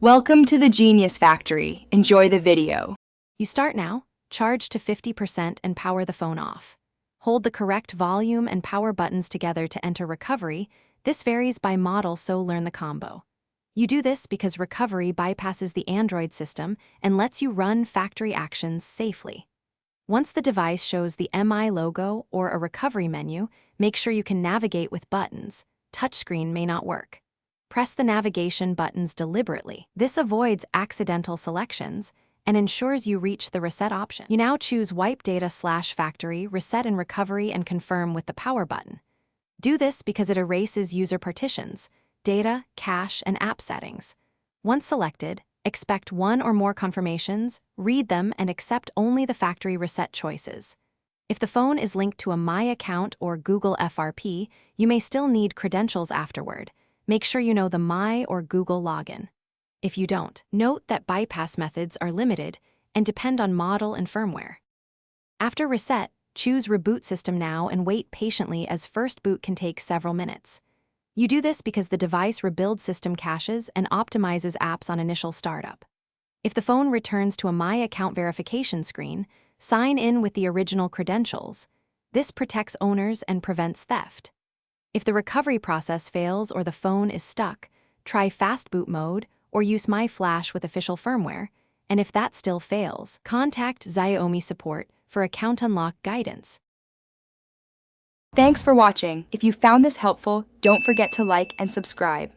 Welcome to the Genius Factory. Enjoy the video. You start now, charge to 50% and power the phone off. Hold the correct volume and power buttons together to enter recovery. This varies by model, so learn the combo. You do this because recovery bypasses the Android system and lets you run factory actions safely. Once the device shows the MI logo or a recovery menu, make sure you can navigate with buttons. Touchscreen may not work. Press the navigation buttons deliberately. This avoids accidental selections and ensures you reach the reset option. You now choose Wipe Data/Factory, Reset and Recovery, and Confirm with the power button. Do this because it erases user partitions, data, cache, and app settings. Once selected, expect one or more confirmations, read them, and accept only the factory reset choices. If the phone is linked to a My account or Google FRP, you may still need credentials afterward. Make sure you know the My or Google login. If you don't, note that bypass methods are limited and depend on model and firmware. After reset, choose Reboot System now and wait patiently, as first boot can take several minutes. You do this because the device rebuilds system caches and optimizes apps on initial startup. If the phone returns to a My account verification screen, sign in with the original credentials. This protects owners and prevents theft. If the recovery process fails or the phone is stuck, try Fast Boot mode or use My Flash with official firmware, and if that still fails, contact Xiaomi support for account unlock guidance. Thanks for watching. If you found this helpful, don't forget to like and subscribe.